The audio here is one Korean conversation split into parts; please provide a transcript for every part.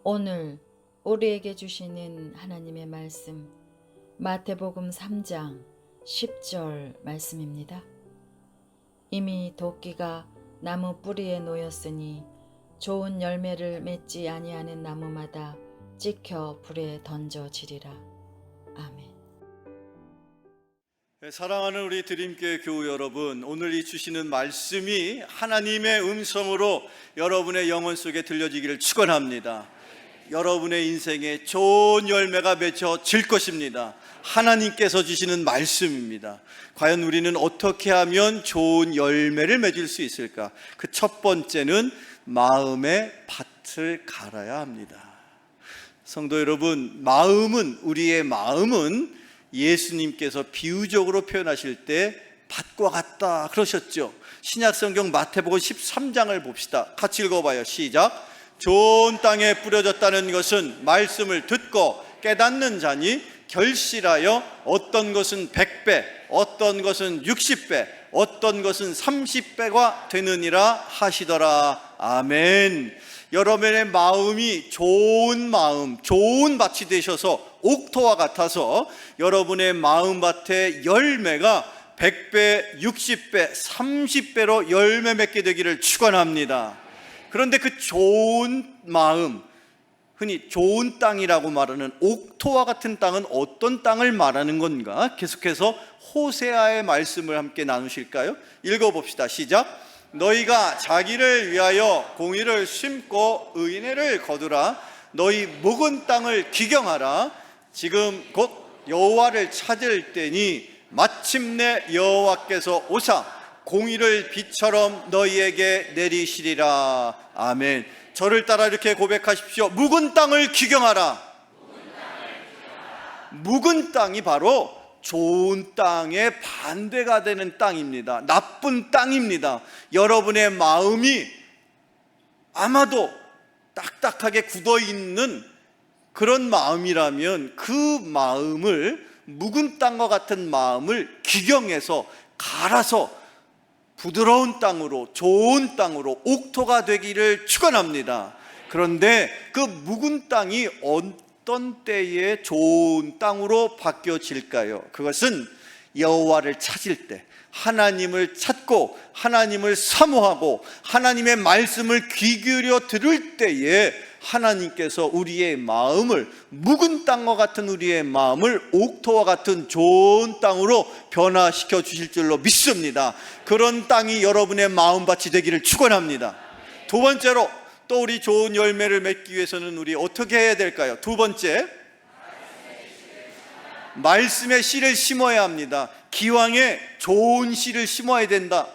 오늘 우리에게 주시는 하나님의 말씀, 마태복음 3장 10절 말씀입니다. 이미 도끼가 나무 뿌리에 놓였으니 좋은 열매를 맺지 아니하는 나무마다 찍혀 불에 던져지리라. 아멘. 사랑하는 우리 드림교회 교우 여러분, 오늘 이 주시는 말씀이 하나님의 음성으로 여러분의 영혼 속에 들려지기를 축원합니다. 여러분의 인생에 좋은 열매가 맺혀질 것입니다. 하나님께서 주시는 말씀입니다. 과연 우리는 어떻게 하면 좋은 열매를 맺을 수 있을까? 그 첫 번째는 마음의 밭을 갈아야 합니다. 성도 여러분, 우리의 마음은 예수님께서 비유적으로 표현하실 때 밭과 같다 그러셨죠. 신약성경 마태복음 13장을 봅시다. 같이 읽어봐요. 시작. 좋은 땅에 뿌려졌다는 것은 말씀을 듣고 깨닫는 자니 결실하여 어떤 것은 100배, 어떤 것은 60배, 어떤 것은 30배가 되느니라 하시더라. 아멘. 여러분의 마음이 좋은 마음, 좋은 밭이 되셔서 옥토와 같아서 여러분의 마음밭의 열매가 100배, 60배, 30배로 열매 맺게 되기를 축원합니다. 그런데 그 좋은 마음, 흔히 좋은 땅이라고 말하는 옥토와 같은 땅은 어떤 땅을 말하는 건가? 계속해서 호세아의 말씀을 함께 나누실까요? 읽어봅시다. 시작. 너희가 자기를 위하여 공의를 심고 의인을 거두라. 너희 묵은 땅을 기경하라. 지금 곧 여호와를 찾을 때니 마침내 여호와께서 오사 공의를 비처럼 너희에게 내리시리라. 아멘. 저를 따라 이렇게 고백하십시오. 묵은 땅을 기경하라. 묵은 땅이 바로 좋은 땅의 반대가 되는 땅입니다. 나쁜 땅입니다. 여러분의 마음이 아마도 딱딱하게 굳어있는 그런 마음이라면 그 마음을, 묵은 땅과 같은 마음을 기경해서 갈아서 부드러운 땅으로, 좋은 땅으로, 옥토가 되기를 축원합니다. 그런데 그 묵은 땅이 어떤 때에 좋은 땅으로 바뀌어질까요? 그것은 여호와를 찾을 때, 하나님을 찾고 하나님을 사모하고 하나님의 말씀을 귀 기울여 들을 때에 하나님께서 우리의 마음을, 묵은 땅과 같은 우리의 마음을 옥토와 같은 좋은 땅으로 변화시켜 주실 줄로 믿습니다. 그런 땅이 여러분의 마음밭이 되기를 축원합니다. 두 번째로, 또 우리 좋은 열매를 맺기 위해서는 우리 어떻게 해야 될까요? 두 번째, 말씀의 씨를 심어야 합니다. 기왕에 좋은 씨를 심어야 된다.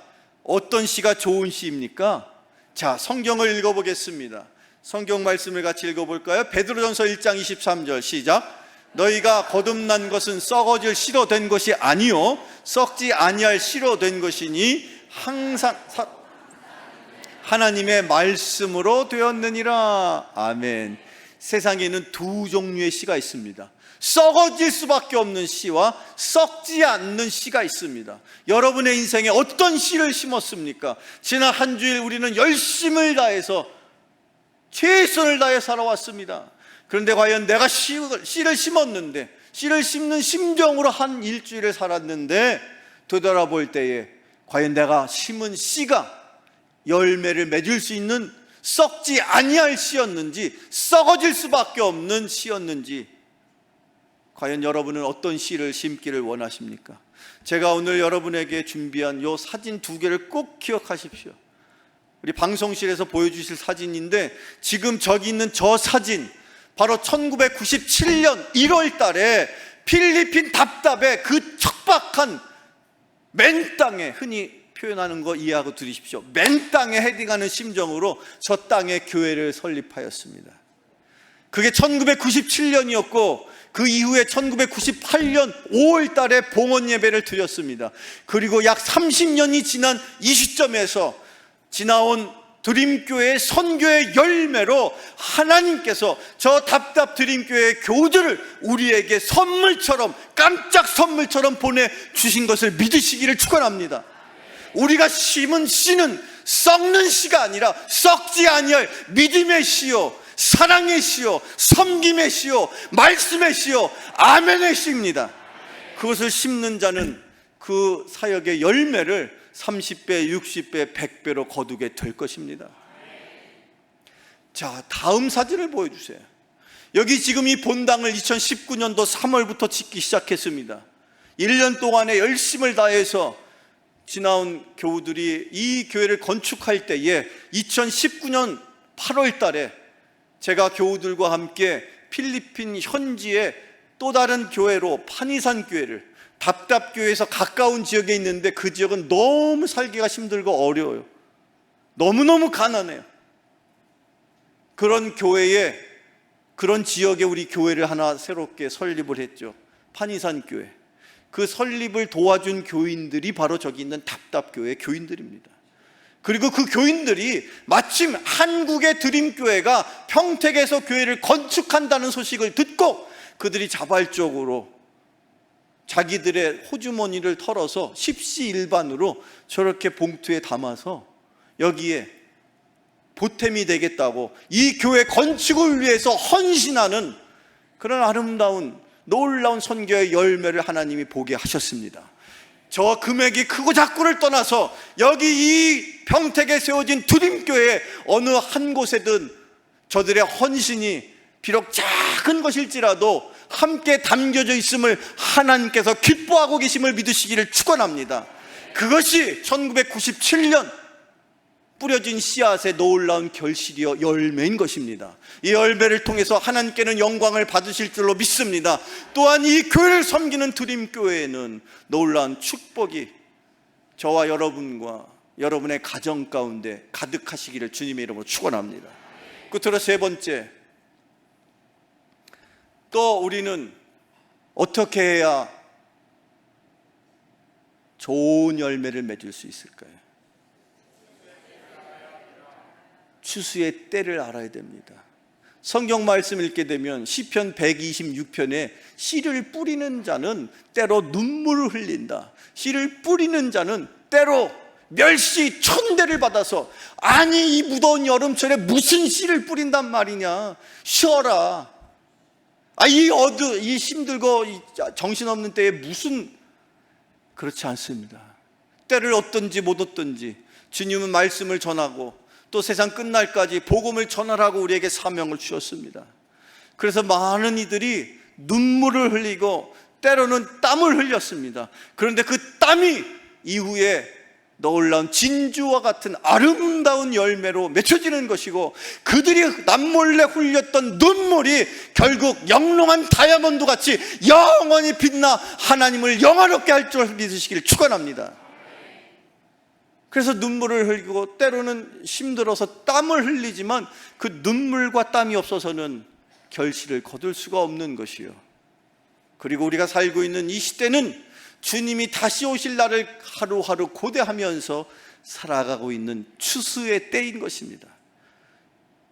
어떤 씨가 좋은 씨입니까? 자, 성경을 읽어보겠습니다. 성경 말씀을 같이 읽어볼까요? 베드로전서 1장 23절 시작. 너희가 거듭난 것은 썩어질 씨로 된 것이 아니요 썩지 아니할 씨로 된 것이니 항상 하나님의 말씀으로 되었느니라. 아멘. 세상에는 두 종류의 씨가 있습니다. 썩어질 수밖에 없는 씨와 썩지 않는 씨가 있습니다. 여러분의 인생에 어떤 씨를 심었습니까? 지난 한 주일 우리는 열심을 다해서 최선을 다해 살아왔습니다. 그런데 과연 내가 씨를 심었는데, 씨를 심는 심정으로 한 일주일을 살았는데 되돌아볼 때에 과연 내가 심은 씨가 열매를 맺을 수 있는 썩지 아니할 씨였는지, 썩어질 수밖에 없는 씨였는지, 과연 여러분은 어떤 씨를 심기를 원하십니까? 제가 오늘 여러분에게 준비한 이 사진 두 개를 꼭 기억하십시오. 우리 방송실에서 보여주실 사진인데, 지금 저기 있는 저 사진, 바로 1997년 1월 달에 필리핀 답답의 그 척박한 맨 땅에, 흔히 표현하는 거 이해하고 들으십시오. 맨 땅에 헤딩하는 심정으로 저 땅에 교회를 설립하였습니다. 그게 1997년이었고 그 이후에 1998년 5월 달에 봉헌 예배를 드렸습니다. 그리고 약 30년이 지난 이 시점에서 지나온 드림교회의 선교의 열매로 하나님께서 저 답답 드림교회의 교우들을 우리에게 선물처럼, 깜짝 선물처럼 보내주신 것을 믿으시기를 축원합니다. 우리가 심은 씨는 썩는 씨가 아니라 썩지 아니할 믿음의 씨요, 사랑의 씨요, 섬김의 씨요, 말씀의 씨요, 아멘의 씨입니다. 그것을 심는 자는 그 사역의 열매를 30배, 60배, 100배로 거두게 될 것입니다. 자, 다음 사진을 보여주세요. 여기 지금 이 본당을 2019년도 3월부터 짓기 시작했습니다. 1년 동안의 열심을 다해서 지나온 교우들이 이 교회를 건축할 때에 2019년 8월 달에 제가 교우들과 함께 필리핀 현지의 또 다른 교회로 파니산 교회를, 답답교회에서 가까운 지역에 있는데 그 지역은 너무 살기가 힘들고 어려워요. 너무너무 가난해요. 그런 교회에, 그런 지역에 우리 교회를 하나 새롭게 설립을 했죠. 파니산 교회. 그 설립을 도와준 교인들이 바로 저기 있는 답답교회 교인들입니다. 그리고 그 교인들이 마침 한국의 드림교회가 평택에서 교회를 건축한다는 소식을 듣고 그들이 자발적으로 자기들의 호주머니를 털어서 십시일반으로 저렇게 봉투에 담아서 여기에 보탬이 되겠다고 이 교회 건축을 위해서 헌신하는 그런 아름다운 놀라운 선교의 열매를 하나님이 보게 하셨습니다. 저 금액이 크고 작고를 떠나서 여기 이 평택에 세워진 드림교회 어느 한 곳에든 저들의 헌신이 비록 작은 것일지라도 함께 담겨져 있음을 하나님께서 기뻐하고 계심을 믿으시기를 축원합니다. 그것이 1997년 뿌려진 씨앗의 놀라운 결실이요 열매인 것입니다. 이 열매를 통해서 하나님께는 영광을 받으실 줄로 믿습니다. 또한 이 교회를 섬기는 드림교회에는 놀라운 축복이 저와 여러분과 여러분의 가정 가운데 가득하시기를 주님의 이름으로 축원합니다. 끝으로 세 번째, 또 우리는 어떻게 해야 좋은 열매를 맺을 수 있을까요? 추수의 때를 알아야 됩니다. 성경 말씀 읽게 되면 시편 126편에 씨를 뿌리는 자는 때로 눈물을 흘린다. 씨를 뿌리는 자는 때로 멸시 천대를 받아서, 아니 이 무더운 여름철에 무슨 씨를 뿌린단 말이냐, 쉬어라. 이 힘들고 정신없는 때에 무슨, 그렇지 않습니다. 때를 얻든지 못 얻든지 주님은 말씀을 전하고 또 세상 끝날까지 복음을 전하라고 우리에게 사명을 주셨습니다. 그래서 많은 이들이 눈물을 흘리고 때로는 땀을 흘렸습니다. 그런데 그 땀이 이후에 놀라운 진주와 같은 아름다운 열매로 맺혀지는 것이고, 그들이 남몰래 흘렸던 눈물이 결국 영롱한 다이아몬드 같이 영원히 빛나 하나님을 영화롭게 할 줄 믿으시기를 축원합니다. 그래서 눈물을 흘리고 때로는 힘들어서 땀을 흘리지만 그 눈물과 땀이 없어서는 결실을 거둘 수가 없는 것이요. 그리고 우리가 살고 있는 이 시대는 주님이 다시 오실 날을 하루하루 고대하면서 살아가고 있는 추수의 때인 것입니다.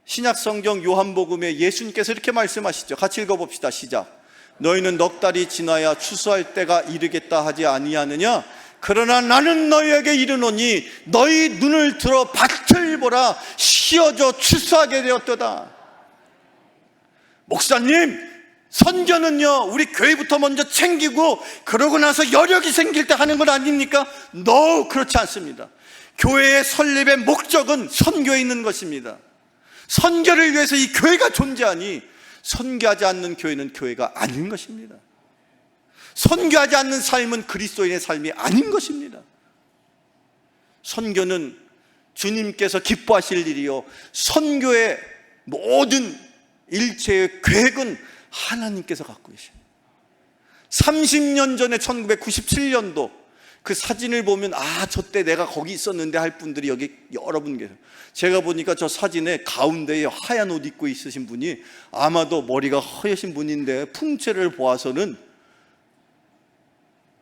신약성경 요한복음에 예수님께서 이렇게 말씀하시죠. 같이 읽어봅시다. 시작. 너희는 넉 달이 지나야 추수할 때가 이르겠다 하지 아니하느냐? 그러나 나는 너희에게 이르노니 너희 눈을 들어 밭을 보라. 씌어져 추수하게 되었도다. 목사님, 선교는요 우리 교회부터 먼저 챙기고 그러고 나서 여력이 생길 때 하는 건 아닙니까? No, 그렇지 않습니다. 교회의 설립의 목적은 선교에 있는 것입니다. 선교를 위해서 이 교회가 존재하니 선교하지 않는 교회는 교회가 아닌 것입니다. 선교하지 않는 삶은 그리스도인의 삶이 아닌 것입니다. 선교는 주님께서 기뻐하실 일이요, 선교의 모든 일체의 계획은 하나님께서 갖고 계십니다. 30년 전에 1997년도 그 사진을 보면 저 때 내가 거기 있었는데 할 분들이 여기 여러분 계세요. 제가 보니까 저 사진에 가운데에 하얀 옷 입고 있으신 분이 아마도 머리가 허여신 분인데 풍채를 보아서는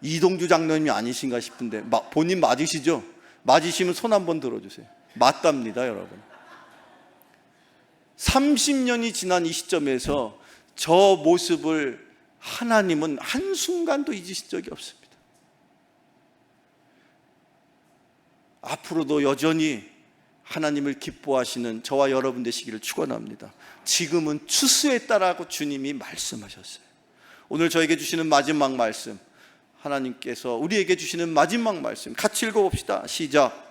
이동주 장로님이 아니신가 싶은데 본인 맞으시죠? 맞으시면 손 한번 들어주세요. 맞답니다, 여러분. 30년이 지난 이 시점에서 저 모습을 하나님은 한순간도 잊으신 적이 없습니다. 앞으로도 여전히 하나님을 기뻐하시는 저와 여러분 되시기를 축원합니다. 지금은 추수에 따라고 주님이 말씀하셨어요. 오늘 저에게 주시는 마지막 말씀, 하나님께서 우리에게 주시는 마지막 말씀 같이 읽어봅시다. 시작.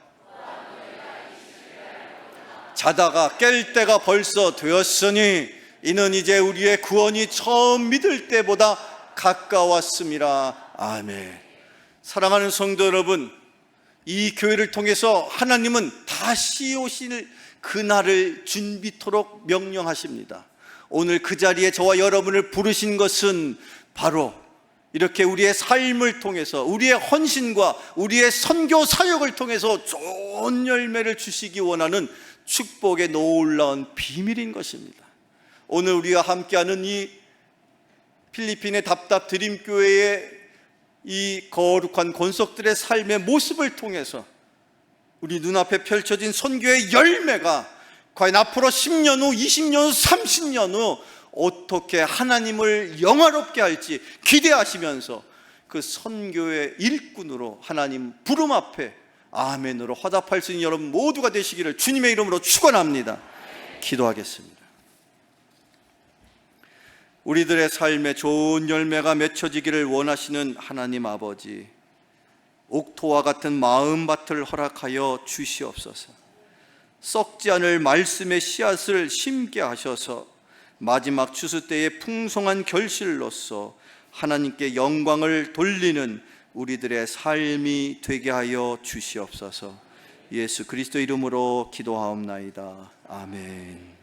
자다가 깰 때가 벌써 되었으니 이는 이제 우리의 구원이 처음 믿을 때보다 가까웠음이라. 아멘. 사랑하는 성도 여러분, 이 교회를 통해서 하나님은 다시 오실 그날을 준비토록 명령하십니다. 오늘 그 자리에 저와 여러분을 부르신 것은 바로 이렇게 우리의 삶을 통해서, 우리의 헌신과 우리의 선교 사역을 통해서 좋은 열매를 주시기 원하는 축복의 놀라운 비밀인 것입니다. 오늘 우리가 함께하는 이 필리핀의 답답 드림교회의 이 거룩한 권속들의 삶의 모습을 통해서 우리 눈앞에 펼쳐진 선교의 열매가 과연 앞으로 10년 후, 20년 후, 30년 후 어떻게 하나님을 영화롭게 할지 기대하시면서 그 선교의 일꾼으로 하나님 부름 앞에 아멘으로 화답할 수 있는 여러분 모두가 되시기를 주님의 이름으로 축원합니다. 기도하겠습니다. 우리들의 삶에 좋은 열매가 맺혀지기를 원하시는 하나님 아버지, 옥토와 같은 마음밭을 허락하여 주시옵소서. 썩지 않을 말씀의 씨앗을 심게 하셔서 마지막 추수 때의 풍성한 결실로서 하나님께 영광을 돌리는 우리들의 삶이 되게 하여 주시옵소서. 예수 그리스도 이름으로 기도하옵나이다. 아멘.